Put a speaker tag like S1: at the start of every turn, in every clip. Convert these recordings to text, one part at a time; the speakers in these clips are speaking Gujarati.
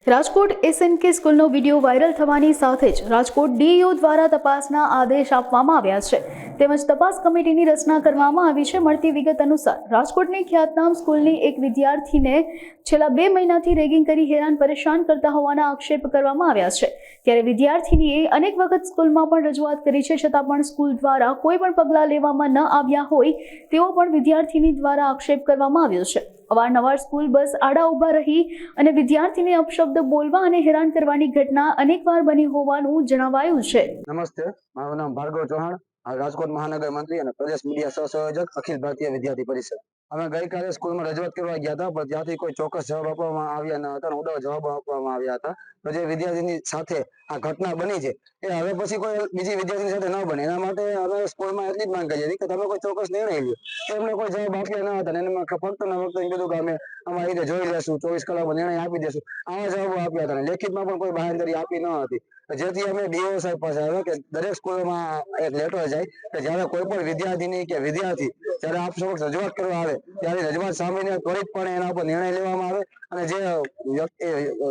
S1: રાજકોટ SNK સ્કૂલનો વિડીયો વાયરલ થવાની સાથે જ રાજકોટ DEO દ્વારા તપાસના આદેશ આપવામાં આવ્યા છે તેમજ તપાસ કમિટીની રચના કરવામાં આવી છે। મળતી વિગત અનુસાર રાજકોટની ખ્યાતનામ સ્કૂલની એક વિદ્યાર્થીને છેલ્લા 2 મહિનાથી રેગિંગ કરી હેરાન પરેશાન કરતા હોવાના આક્ષેપ કરવામાં આવ્યા છે। ત્યારે વિદ્યાર્થીનીએ અનેક વખત સ્કૂલમાં પણ રજૂઆત કરી છે, છતાં પણ સ્કૂલ દ્વારા કોઈ પણ પગલાં લેવામાં ન આવ્યા હોય તેવો પણ વિદ્યાર્થીની દ્વારા આક્ષેપ કરવામાં આવ્યો છે। અવારનવાર સ્કૂલ બસ આડા ઊભા રહી અને વિદ્યાર્થીને અપશબ્દ બોલવા અને હેરાન કરવાની ઘટના અનેકવાર બની હોવાનું જણાવાયું છે।
S2: નમસ્તે, મારું નામ ભાર્ગવ ચૌહાણ, રાજકોટ મહાનગર મંત્રી અને પ્રદેશ મીડિયા સહસંયોજક અખિલ ભારતીય વિદ્યાર્થી પરિષદ। અમે ગઈકાલે સ્કૂલમાં રજૂઆત કરવા ગયા હતા, પણ ત્યાંથી કોઈ ચોક્કસ જવાબ આપવામાં આવ્યા ન હતા, ઉડાવ જવાબ આપવામાં આવ્યા હતા। તો જે વિદ્યાર્થીની સાથે આ ઘટના બની છે એ હવે પછી કોઈ બીજી વિદ્યાર્થીની સાથે ન બને, એના માટે અમે સ્કૂલમાં એટલી જ માંગ કરી હતી કે તમે કોઈ ચોક્કસ નિર્ણય લ્યો। એમને કોઈ જવાબ આપ્યા ન હતા, એમાં ફક્ત ને ફક્ત કીધું કે અમે અમારી રીતે જોઈ લેશું, 24 કલાકમાં નિર્ણય આપી દેશું, આવા જવાબો આપ્યા હતા। લેખિતમાં પણ કોઈ બાંહેધરી આપી ન હતી, જેથી અમે DO સાહેબ પાસે આવ્યા કે દરેક સ્કૂલોમાં એક લેટર જાય કે જ્યારે કોઈ પણ વિદ્યાર્થીની કે વિદ્યાર્થી જ્યારે આપ સમક્ષ રજૂઆત કરવા આવે ત્યારે રજૂઆત સાંભળીને ત્વરિતપણે એના પર નિર્ણય લેવામાં આવે અને જે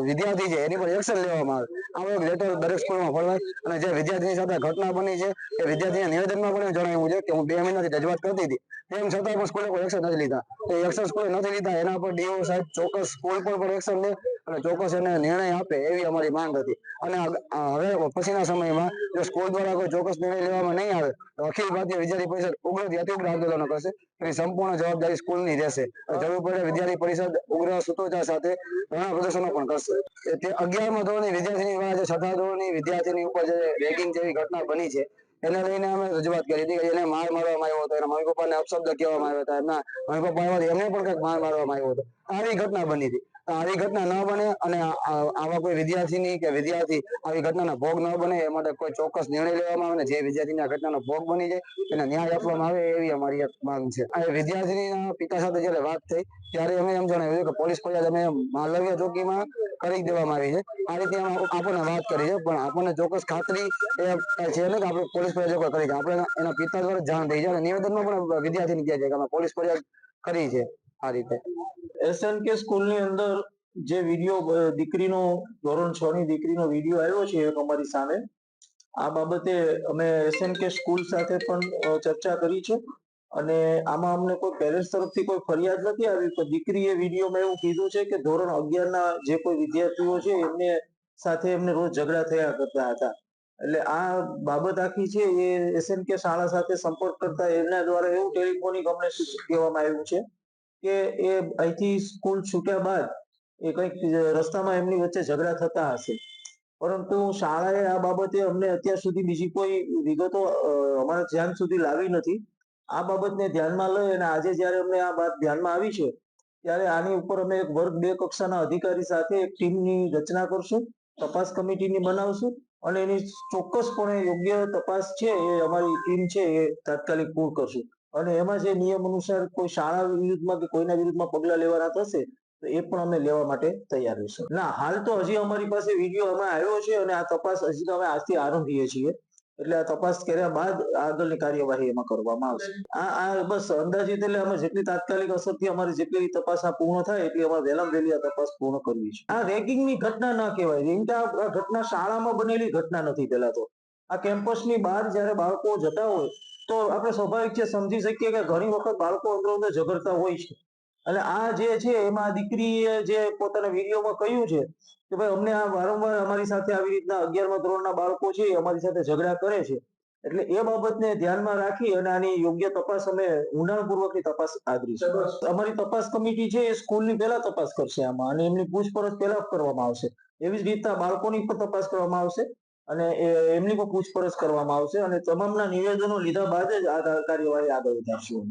S2: વિદ્યાર્થી છે એની પર એક્શન લેવામાં આવે। આવો એક લેટર દરેક સ્કૂલમાં ફળવાય અને જે વિદ્યાર્થીની સાથે ઘટના બની છે એ વિદ્યાર્થીના નિવેદનમાં પણ જણાવ્યું છે કે હું 2 મહિનાથી રજૂઆત કરતી હતી, તેમ છતાં પણ સ્કૂલે કોઈ એક્શન નથી લીધા। એ એક્શન સ્કૂલે નથી લીધા, એના પર DO સાહેબ ચોક્કસ સ્કૂલ પર પણ એક્શન લે અને ચોક્કસ એને નિર્ણય આપે એવી અમારી માંગ હતી। અને હવે પછીના સમયમાં જો સ્કૂલ દ્વારા કોઈ ચોક્કસ નિર્ણય લેવામાં નહીં આવે તો અખિલ ભારતીય વિદ્યાર્થી પરિષદ ઉગ્રથી અતિઉગ્ર આંદોલનો કરશે, એની સંપૂર્ણ જવાબદારી સ્કૂલની રહેશે। જરૂર પડે વિદ્યાર્થી પરિષદ ઉગ્ર સૂત્રોચ્ચાર સાથે ઘણા પ્રદર્શનો પણ કરશે। તે 11મા ધોરણની વિદ્યાર્થીની દ્વારા જે 6થા ધોરણની વિદ્યાર્થીની ઉપર જે રેગિંગ જેવી ઘટના બની છે એને લઈને અમે રજૂઆત કરી હતી કે એને માર મારવામાં આવ્યો હતો, એના મમ્મી પપ્પાને અપશબ્દ કહેવામાં આવ્યા હતા, એમના મમ્મી પપ્પા આવ્યા એમને પણ કંઈક માર મારવામાં આવ્યો હતો। આવી ઘટના બની હતી। આવી ઘટના ન બને અને આવા કોઈ વિદ્યાર્થીની કે વિદ્યાર્થી આવી ઘટનાનો ભોગ ન બને એ માટે કોઈ ચોક્કસ નિર્ણય લેવામાં આવે ને જે વિદ્યાર્થીની આ ઘટનાનો ભોગ બની જાય એને ન્યાય આપવામાં આવે એવી અમારી એક માંગ છે। આ વિદ્યાર્થીના પિતા સાથે જ્યારે વાત થઈ ત્યારે અમે એમ જણાવ્યું કે પોલીસ ફરિયાદ અમે માલવ્ય ચોકીમાં કરી દેવામાં આવી છે, આ રીતે આપણને વાત કરી છે, પણ આપણને ચોક્કસ ખાતરી એ છે ને કે આપણે પોલીસ ફરિયાદ કરી છે, આપણે એના પિતા દ્વારા જાણ થઈ છે અને નિવેદનમાં પણ વિદ્યાર્થીને કહે છે કે અમે પોલીસ ફરિયાદ કરી છે। આ રીતે
S3: SNK સ્કૂલની અંદર જે વિડીયો દીકરીનો ધોરણ 6 ની દીકરીનો વિડીયો આવ્યો છે એક અમારી સામે, આ બાબતે અમે SNK સ્કૂલ સાથે પણ ચર્ચા કરી છે અને આમાં અમને કોઈ પેરેન્ટ્સ તરફથી કોઈ ફરિયાદ નથી આવી। તો દીકરીએ વિડીયોમાં એવું કીધું છે કે ધોરણ 11 ના જે કોઈ વિદ્યાર્થીઓ છે એમને સાથે એમને રોજ ઝઘડા થયા કરતા હતા। એટલે આ બાબત આખી છે એ SNK શાળા સાથે સંપર્ક કરતા એમના દ્વારા એવું ટેલિફોનિક અમને કહેવામાં આવ્યું છે કે એ અહીંથી સ્કૂલ છૂટ્યા બાદ એ કંઈક રસ્તામાં એમની વચ્ચે ઝઘડા થતા હશે, પરંતુ શાળાએ આ બાબતે અમને અત્યાર સુધી બીજી કોઈ વિગતો અમારા ધ્યાન સુધી લાવી નથી। આ બાબતને ધ્યાનમાં લઈ અને આજે જ્યારે અમને આ વાત ધ્યાનમાં આવી છે ત્યારે આની ઉપર અમે એક વર્ગ 2 કક્ષાના અધિકારી સાથે એક ટીમની રચના કરશું, તપાસ કમિટીની બનાવશું અને એની ચોક્કસપણે યોગ્ય તપાસ છે એ અમારી ટીમ છે એ તાત્કાલિક પૂર્ણ કરશું અને એમાં જે નિયમ અનુસાર કોઈ શાળા વિરુદ્ધમાં કે કોઈના વિરુદ્ધમાં પગલાં લેવાના થશે તો એ પણ અમે લેવા માટે તૈયાર રહીશું। ના, હાલ તો હજી અમારી પાસે વિડીયો અમે આવ્યો છે અને આ તપાસ હજી તો અમે આજથી આરંભીએ છીએ, એટલે આ તપાસ કર્યા બાદ આગળની કાર્યવાહી એમાં કરવામાં આવશે। આ બસ અંદાજિત એટલે અમે જેટલી તાત્કાલિક અસરથી અમારી જેટલી તપાસ આ પૂર્ણ થાય એટલી અમારે વહેલામાં વહેલી આ તપાસ પૂર્ણ કરવી છે। આ રેગિંગની ઘટના ન કહેવાય, કેમ કે આ ઘટના શાળામાં બનેલી ઘટના નથી। પહેલા તો આ કેમ્પસની બહાર જ્યારે બાળકો જતા હોય તો આપણે સ્વાભાવિક છે સમજી શકીએ કે ઘણી વખત બાળકો અંદર અંદર ઝઘડતા હોય છે અને આ જે છે એમાં દીકરીએ જે પોતાના વિડીયોમાં કહ્યું છે કે ભાઈ અમને આ વારંવાર અમારી સાથે આવી રીતના 11મા ધોરણના બાળકો છે અમારી સાથે ઝઘડા કરે છે, એટલે એ બાબતને ધ્યાનમાં રાખી અને આની યોગ્ય તપાસ અમે ઊંડાણપૂર્વકની તપાસ આદરીશું। અમારી તપાસ કમિટી છે એ સ્કૂલની પહેલા તપાસ કરશે આમાં અને એમની પૂછપરછ પહેલા કરવામાં આવશે। એવી જ રીતના બાળકોની પણ તપાસ કરવામાં આવશે અને એમની પણ પૂછપરછ કરવામાં આવશે અને તમામના નિવેદનો લીધા બાદ જ આ કાર્યવાહી આગળ વધારશું।